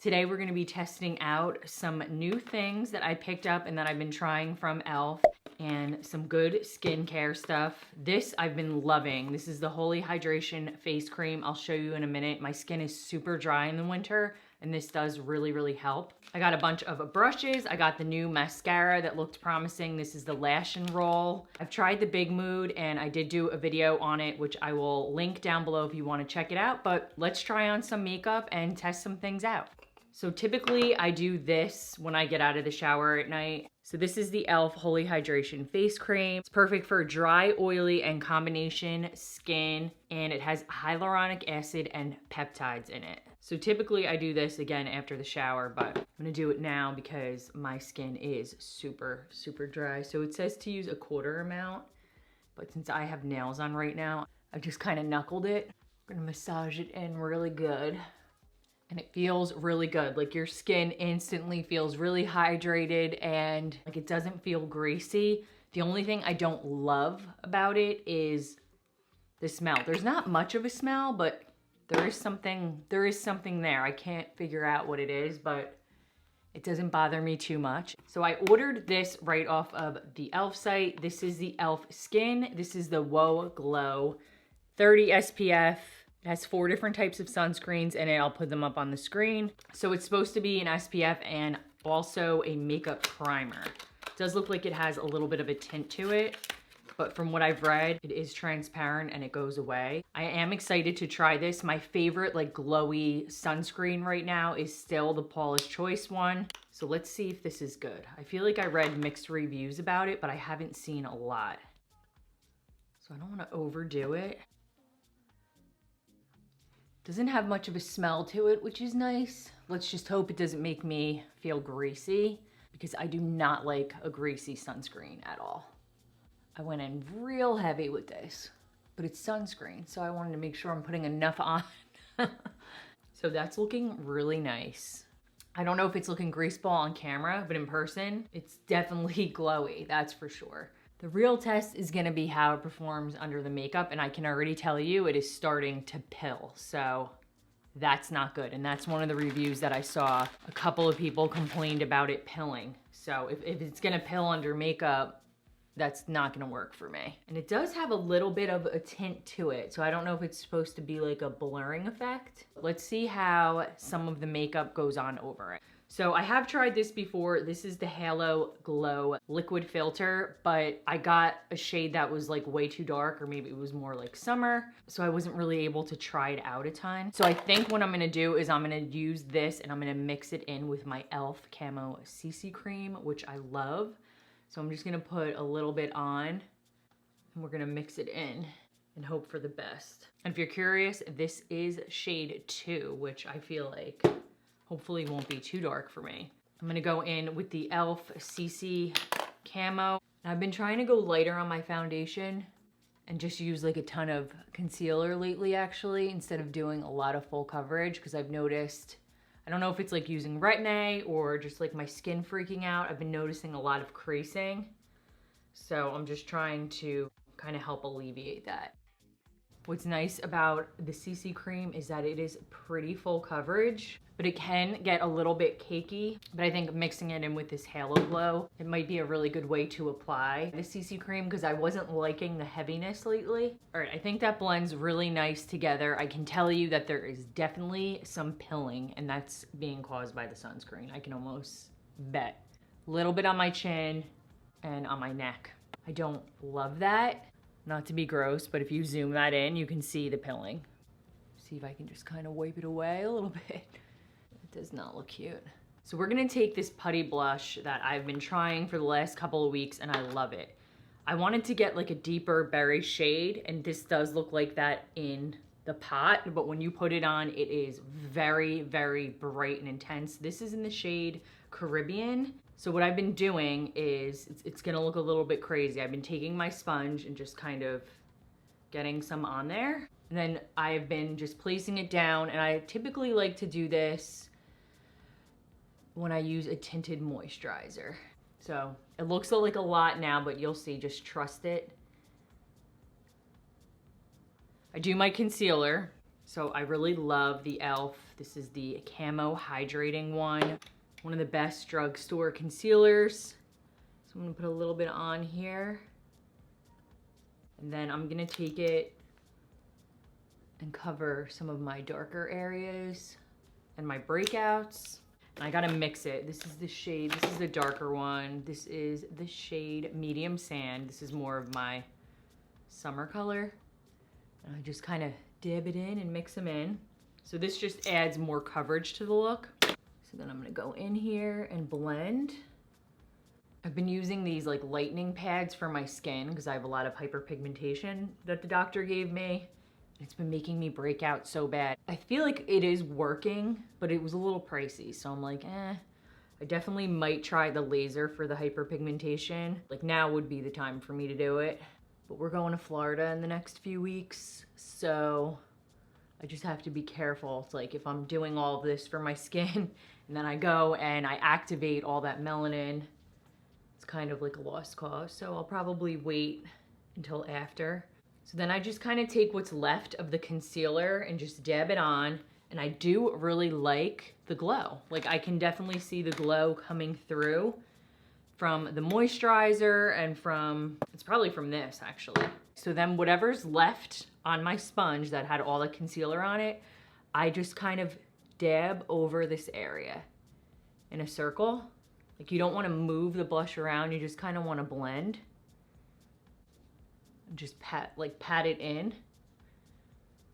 Today we're gonna be testing out some new things that I picked up and that I've been trying from e.l.f. and some good skincare stuff. This I've been loving. This is the Holy Hydration Face Cream. I'll show you in a minute. My skin is super dry in the winter and this does really, really help. I got a bunch of brushes. I got the new mascara that looked promising. This is the Lash and Roll. I've tried the Big Mood and I did do a video on it, which I will link down below if you wanna check it out, but let's try on some makeup and test some things out. So typically I do this when I get out of the shower at night. So this is the e.l.f. Holy Hydration Face Cream. It's perfect for dry, oily, and combination skin, and it has hyaluronic acid and peptides in it. So typically I do this again after the shower, but I'm gonna do it now because my skin is super, super dry. So it says to use a quarter amount, but since I have nails on right now, I just kind of knuckled it. I'm gonna massage it in really good. And it feels really good. Like your skin instantly feels really hydrated and like it doesn't feel greasy. The only thing I don't love about it is the smell. There's not much of a smell, but there is something there. I can't figure out what it is, but it doesn't bother me too much. So I ordered this right off of the e.l.f. site. This is the e.l.f. Skin. This is the Whoa Glow 30 SPF. It has 4 different types of sunscreens in it. I'll put them up on the screen. So it's supposed to be an SPF and also a makeup primer. It does look like it has a little bit of a tint to it, but from what I've read, it is transparent and it goes away. I am excited to try this. My favorite like glowy sunscreen right now is still the Paula's Choice one. So let's see if this is good. I feel like I read mixed reviews about it, but I haven't seen a lot. So I don't want to overdo it. Doesn't have much of a smell to it, which is nice. Let's just hope it doesn't make me feel greasy because I do not like a greasy sunscreen at all. I went in real heavy with this, but it's sunscreen, so I wanted to make sure I'm putting enough on. So that's looking really nice. I don't know if it's looking greaseball on camera, but in person, it's definitely glowy, that's for sure. The real test is gonna be how it performs under the makeup, and I can already tell you it is starting to pill, so that's not good. And that's one of the reviews that I saw. A couple of people complained about it pilling. So if it's gonna pill under makeup, that's not gonna work for me. And it does have a little bit of a tint to it, so I don't know if it's supposed to be like a blurring effect. Let's see how some of the makeup goes on over it. So I have tried this before. This is the Halo Glow Liquid Filter, but I got a shade that was like way too dark, or maybe it was more like summer, so I wasn't really able to try it out a ton. So I think what I'm gonna do is I'm gonna use this and I'm gonna mix it in with my e.l.f. Camo CC Cream, which I love. So I'm just gonna put a little bit on and we're gonna mix it in and hope for the best. And if you're curious, this is shade 2, which I feel like hopefully won't be too dark for me. I'm gonna go in with the e.l.f. CC Camo. I've been trying to go lighter on my foundation and just use like a ton of concealer lately actually, instead of doing a lot of full coverage, because I've noticed, I don't know if it's like using Retin-A or just like my skin freaking out, I've been noticing a lot of creasing. So I'm just trying to kind of help alleviate that. What's nice about the CC cream is that it is pretty full coverage, but it can get a little bit cakey. But I think mixing it in with this Halo Glow, it might be a really good way to apply the CC cream because I wasn't liking the heaviness lately. All right, I think that blends really nice together. I can tell you that there is definitely some pilling, and that's being caused by the sunscreen. I can almost bet. A little bit on my chin and on my neck. I don't love that. Not to be gross, but if you zoom that in, you can see the pilling. See if I can just kind of wipe it away a little bit. It does not look cute. So we're gonna take this Putty blush that I've been trying for the last couple of weeks and I love it. I wanted to get like a deeper berry shade, and this does look like that in the pot, but when you put it on, it is very, very bright and intense. This is in the shade Caribbean. So what I've been doing is, it's gonna look a little bit crazy. I've been taking my sponge and just kind of getting some on there. And then I've been just placing it down, and I typically like to do this when I use a tinted moisturizer. So it looks like a lot now, but you'll see, just trust it. I do my concealer. So I really love the e.l.f. This is the Camo Hydrating one of the best drugstore concealers. So I'm gonna put a little bit on here. And then I'm gonna take it and cover some of my darker areas and my breakouts. And I gotta mix it. This is the shade, this is the darker one. This is the shade Medium Sand. This is more of my summer color. And I just kind of dab it in and mix them in. So this just adds more coverage to the look. So then I'm gonna go in here and blend. I've been using these like lightening pads for my skin because I have a lot of hyperpigmentation that the doctor gave me. It's been making me break out so bad. I feel like it is working, but it was a little pricey. So I'm like, I definitely might try the laser for the hyperpigmentation. Like now would be the time for me to do it. But we're going to Florida in the next few weeks. So I just have to be careful. It's like if I'm doing all of this for my skin and then I go and I activate all that melanin, it's kind of like a lost cause. So I'll probably wait until after. So then I just kind of take what's left of the concealer and just dab it on. And I do really like the glow. Like I can definitely see the glow coming through from the moisturizer and from, it's probably from this actually. So then whatever's left on my sponge that had all the concealer on it, I just kind of dab over this area in a circle. Like you don't want to move the blush around, you just kind of want to blend. Just pat it in,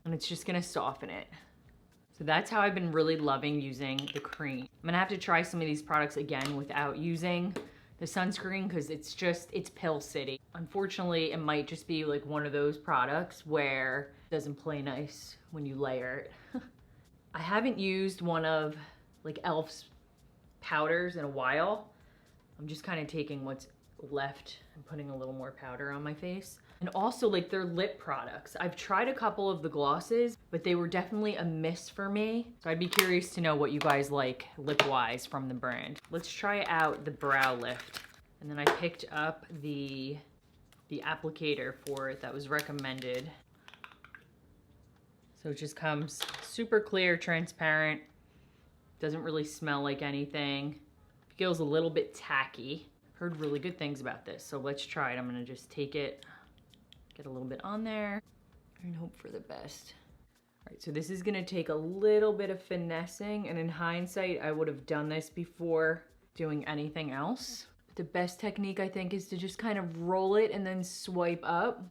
and it's just gonna soften it. So that's how I've been really loving using the cream. I'm gonna have to try some of these products again without using the sunscreen because it's pill city. Unfortunately, it might just be like one of those products where it doesn't play nice when you layer it. I haven't used one of like e.l.f.'s powders in a while. I'm just kind of taking what's left and putting a little more powder on my face. And also like their lip products. I've tried a couple of the glosses, but they were definitely a miss for me. So I'd be curious to know what you guys like lip-wise from the brand. Let's try out the brow lift. And then I picked up the applicator for it that was recommended. So it just comes super clear, transparent. Doesn't really smell like anything. Feels a little bit tacky. Heard really good things about this, so let's try it. I'm gonna just take it, get a little bit on there, and hope for the best. All right, so this is gonna take a little bit of finessing, and in hindsight, I would have done this before doing anything else. But the best technique, I think, is to just kind of roll it and then swipe up.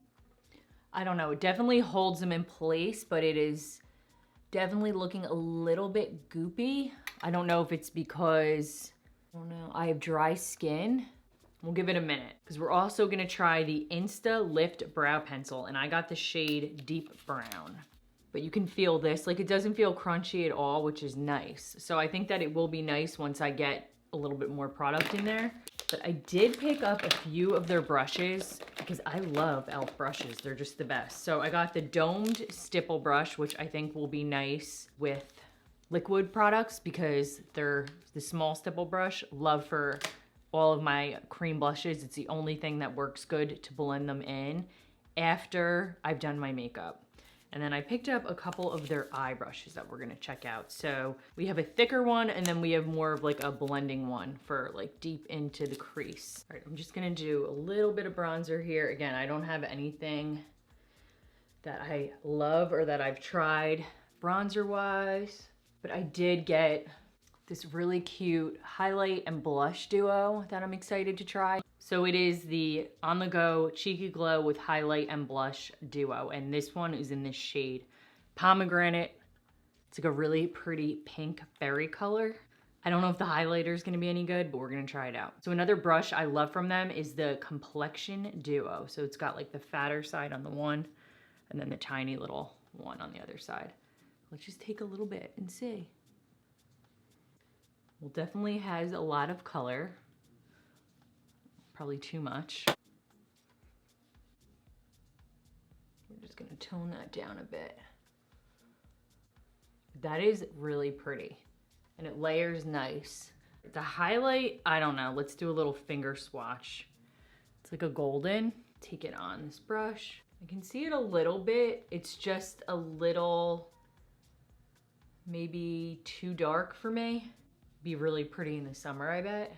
I don't know, it definitely holds them in place, but it is definitely looking a little bit goopy. I don't know if it's because, I don't know, I have dry skin. We'll give it a minute because we're also gonna try the Insta Lift Brow Pencil, and I got the shade Deep Brown. But you can feel this, like it doesn't feel crunchy at all, which is nice. So I think that it will be nice once I get a little bit more product in there. But I did pick up a few of their brushes because I love e.l.f. brushes. They're just the best. So I got the domed stipple brush, which I think will be nice with liquid products because they're the small stipple brush. Love for all of my cream blushes. It's the only thing that works good to blend them in after I've done my makeup. And then I picked up a couple of their eye brushes that we're gonna check out. So we have a thicker one, and then we have more of like a blending one for like deep into the crease. All right, I'm just gonna do a little bit of bronzer here. Again, I don't have anything that I love or that I've tried bronzer wise, but I did get this really cute highlight and blush duo that I'm excited to try. So it is the On The Go Cheeky Glow with highlight and blush duo. And this one is in this shade Pomegranate. It's like a really pretty pink berry color. I don't know if the highlighter is gonna be any good, but we're gonna try it out. So another brush I love from them is the Complexion Duo. So it's got like the fatter side on the one and then the tiny little one on the other side. Let's just take a little bit and see. Well, definitely has a lot of color. Probably too much. We're just gonna tone that down a bit. That is really pretty, and it layers nice. The highlight, I don't know, let's do a little finger swatch. It's like a golden. Take it on this brush. I can see it a little bit. It's just a little maybe too dark for me. Be really pretty in the summer, I bet.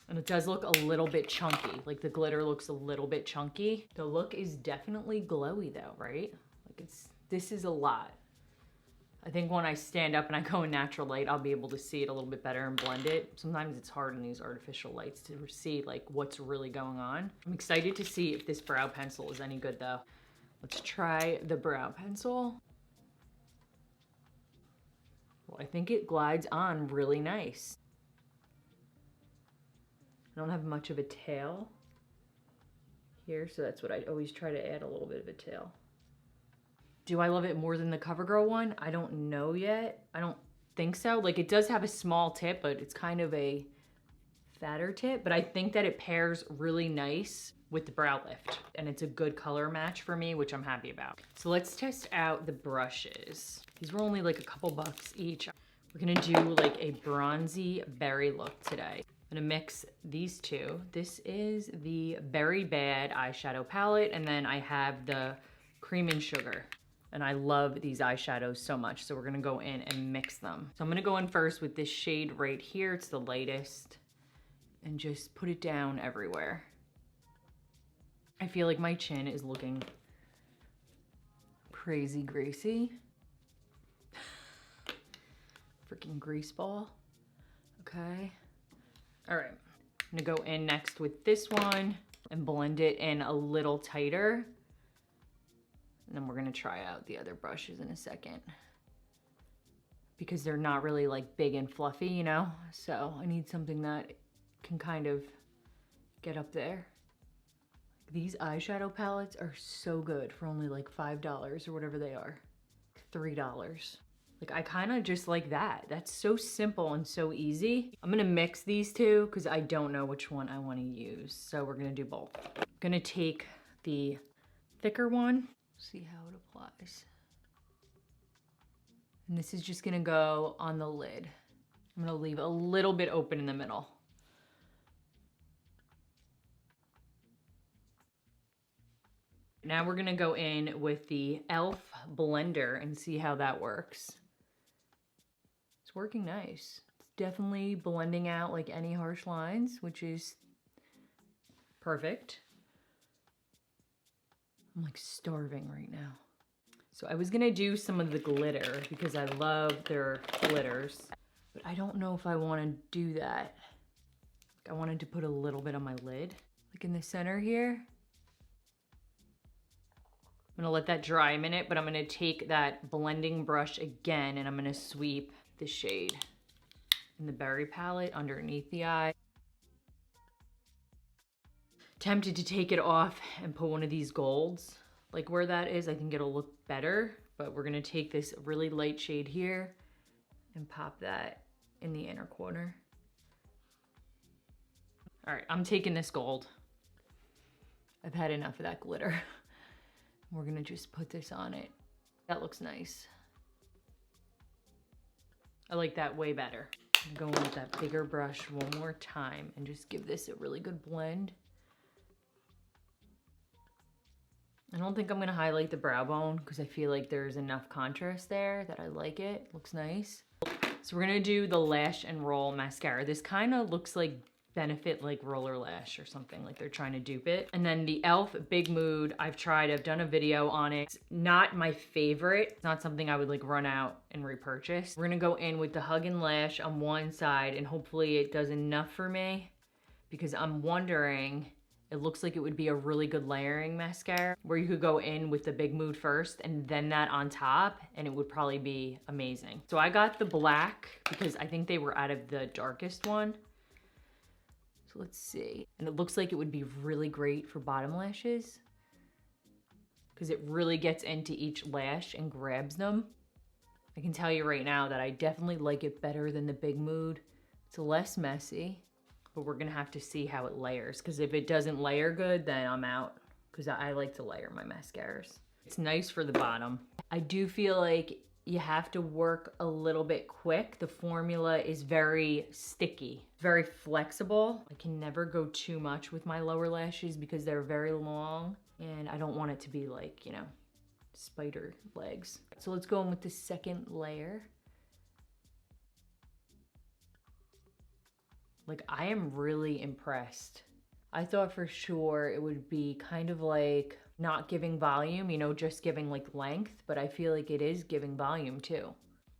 And it does look a little bit chunky. Like the glitter looks a little bit chunky. The look is definitely glowy though, right? Like this is a lot. I think when I stand up and I go in natural light, I'll be able to see it a little bit better and blend it. Sometimes it's hard in these artificial lights to see like what's really going on. I'm excited to see if this brow pencil is any good though. Let's try the brow pencil. Well, I think it glides on really nice. I don't have much of a tail here, so that's what I always try to add, a little bit of a tail. Do I love it more than the CoverGirl one? I don't know yet. I don't think so. Like it does have a small tip, but it's kind of a fatter tip, but I think that it pairs really nice with the brow lift and it's a good color match for me, which I'm happy about. So let's test out the brushes. These were only like a couple bucks each. We're gonna do like a bronzy berry look today. I'm gonna mix these two. This is the Berry Bad eyeshadow palette, and then I have the Cream and Sugar. And I love these eyeshadows so much, so we're gonna go in and mix them. So I'm gonna go in first with this shade right here. It's the lightest, and just put it down everywhere. I feel like my chin is looking crazy greasy. Freaking grease ball. Okay. All right, I'm gonna go in next with this one and blend it in a little tighter. And then we're gonna try out the other brushes in a second because they're not really like big and fluffy, you know? So I need something that can kind of get up there. These eyeshadow palettes are so good for only like $5 or whatever they are. $3. Like I kind of just like that. That's so simple and so easy. I'm gonna mix these two because I don't know which one I wanna use. So we're gonna do both. I'm gonna take the thicker one, see how it applies. And this is just gonna go on the lid. I'm gonna leave a little bit open in the middle. Now we're gonna go in with the e.l.f. blender and see how that works. It's working nice. It's definitely blending out like any harsh lines, which is perfect. I'm like starving right now. So I was gonna do some of the glitter because I love their glitters, but I don't know if I wanna do that. Like I wanted to put a little bit on my lid, like in the center here. I'm gonna let that dry a minute, but I'm gonna take that blending brush again and I'm gonna sweep the shade in the berry palette underneath the eye. Tempted to take it off and put one of these golds. Like where that is, I think it'll look better, but we're gonna take this really light shade here and pop that in the inner corner. All right, I'm taking this gold. I've had enough of that glitter. We're gonna just put this on it. That looks nice. I like that way better. I'm going with that bigger brush one more time and just give this a really good blend. I don't think I'm gonna highlight the brow bone because I feel like there's enough contrast there that I like it. Looks nice. So we're gonna do the Lash and Roll mascara. This kind of looks like Benefit like Roller Lash or something, like they're trying to dupe it. And then the e.l.f. Big Mood, I've done a video on it. It's not my favorite. It's not something I would like run out and repurchase. We're gonna go in with the Hug and Lash on one side and hopefully it does enough for me because I'm wondering, it looks like it would be a really good layering mascara where you could go in with the Big Mood first and then that on top and it would probably be amazing. So I got the black because I think they were out of the darkest one. So let's see. And it looks like it would be really great for bottom lashes because it really gets into each lash and grabs them. I can tell you right now that I definitely like it better than the Big Mood. It's less messy, but we're gonna have to see how it layers because if it doesn't layer good, then I'm out because I like to layer my mascaras. It's nice for the bottom. I do feel like you have to work a little bit quick. The formula is very sticky, very flexible. I can never go too much with my lower lashes because they're very long and I don't want it to be like, you know, spider legs. So let's go in with the second layer. Like, I am really impressed. I thought for sure it would be kind of like not giving volume, you know, just giving like length, but I feel like it is giving volume too.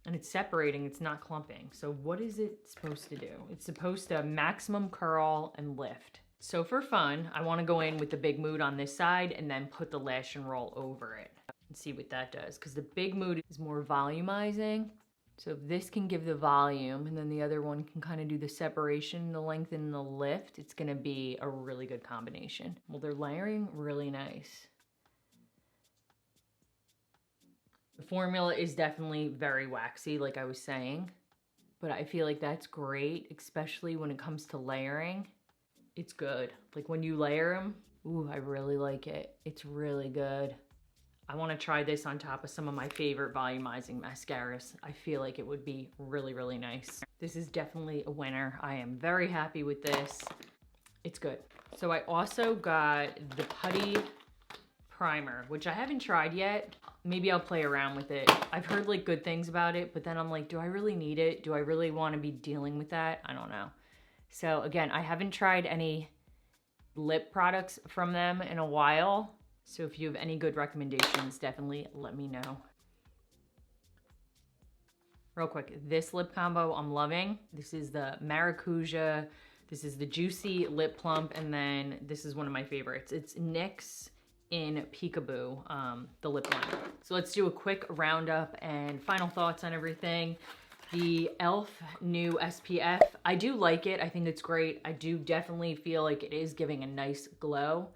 And it's separating, it's not clumping. So what is it supposed to do? It's supposed to maximum curl and lift. So for fun, I want to go in with the Big Mood on this side and then put the Lash and Roll over it and see what that does. Because the Big Mood is more volumizing. So if this can give the volume and then the other one can kind of do the separation, the length, and the lift, it's going to be a really good combination. Well, they're layering really nice. The formula is definitely very waxy, like I was saying, but I feel like that's great, especially when it comes to layering. It's good. Like when you layer them, ooh, I really like it. It's really good. I want to try this on top of some of my favorite volumizing mascaras. I feel like it would be really, really nice. This is definitely a winner. I am very happy with this. It's good. So I also got the Putty primer, which I haven't tried yet. Maybe I'll play around with it. I've heard like good things about it, but then I'm like, do I really need it? Do I really want to be dealing with that? I don't know. So again, I haven't tried any lip products from them in a while. So if you have any good recommendations, definitely let me know. Real quick, this lip combo I'm loving. This is the Maracuja, this is the Juicy Lip Plump, and then this is one of my favorites. It's NYX in Peekaboo, the lip liner. So let's do a quick roundup and final thoughts on everything. The e.l.f. new SPF, I do like it. I think it's great. I do definitely feel like it is giving a nice glow.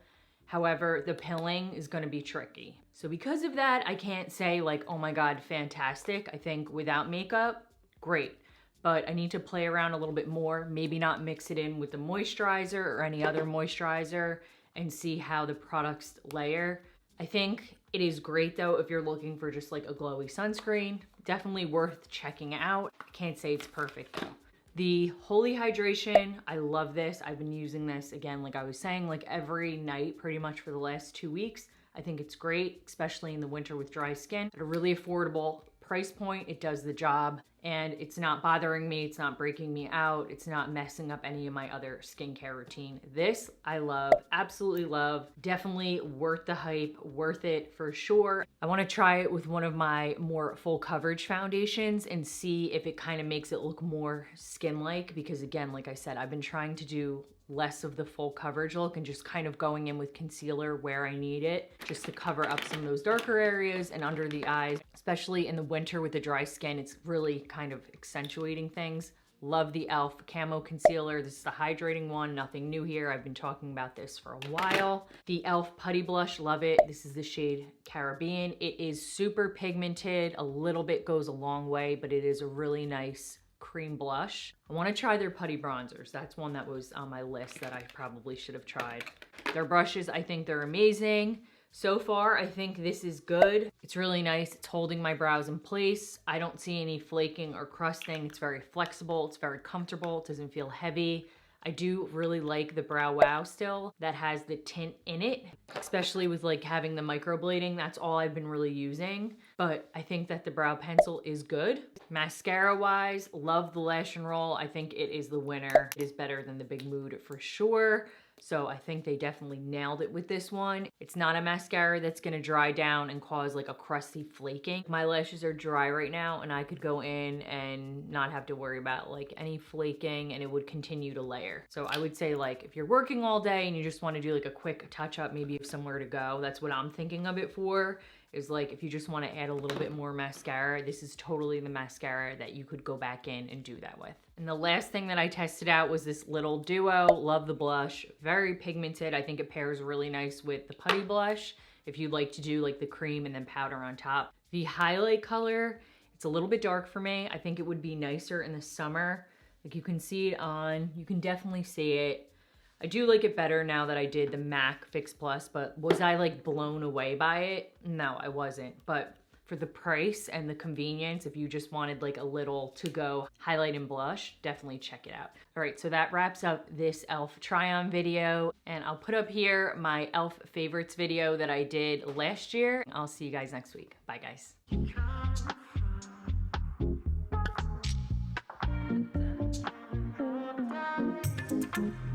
However, the pilling is going to be tricky. So because of that, I can't say like, oh my God, fantastic. I think without makeup, great. But I need to play around a little bit more, maybe not mix it in with the moisturizer or any other moisturizer and see how the products layer. I think it is great though if you're looking for just like a glowy sunscreen. Definitely worth checking out. I can't say it's perfect though. The Holy Hydration, I love this. I've been using this, again, like I was saying, like every night pretty much for the last 2 weeks. I think it's great, especially in the winter with dry skin. At a really affordable price point, it does the job. And it's not bothering me, it's not breaking me out, it's not messing up any of my other skincare routine. This I love, absolutely love. Definitely worth the hype, worth it for sure. I want to try it with one of my more full coverage foundations and see if it kind of makes it look more skin-like, because again, like I said, I've been trying to do less of the full coverage look and just kind of going in with concealer where I need it, just to cover up some of those darker areas and under the eyes, especially in the winter with the dry skin. It's really kind of accentuating things. Love the e.l.f. Camo Concealer. This is the hydrating one, nothing new here. I've been talking about this for a while. The e.l.f. Putty Blush, love it. This is the shade Caribbean. It is super pigmented. A little bit goes a long way, but it is a really nice cream blush. I want to try their putty bronzers. That's one that was on my list that I probably should have tried. Their brushes, I think they're amazing. So far, I think this is good. It's really nice. It's holding my brows in place. I don't see any flaking or crusting. It's very flexible. It's very comfortable. It doesn't feel heavy. I do really like the Brow Wow still that has the tint in it, especially with like having the microblading. That's all I've been really using, but I think that the brow pencil is good. Mascara wise, love the Lash and Roll. I think it is the winner. It is better than the Big Mood for sure. So I think they definitely nailed it with this one. It's not a mascara that's gonna dry down and cause like a crusty flaking. My lashes are dry right now and I could go in and not have to worry about like any flaking and it would continue to layer. So I would say like if you're working all day and you just wanna do like a quick touch up, maybe you have somewhere to go, that's what I'm thinking of it for. Is like if you just want to add a little bit more mascara, this is totally the mascara that you could go back in and do that with. And the last thing that I tested out was this little duo. Love the blush, very pigmented. I think it pairs really nice with the Putty blush if you'd like to do like the cream and then powder on top. The highlight color, it's a little bit dark for me. I think it would be nicer in the summer. Like you can see it on, you can definitely see it. I do like it better now that I did the MAC Fix Plus, but was I like blown away by it? No, I wasn't. But for the price and the convenience, if you just wanted like a little to-go highlight and blush, definitely check it out. All right, so that wraps up this e.l.f. try-on video. And I'll put up here my e.l.f. favorites video that I did last year. I'll see you guys next week. Bye, guys. bye.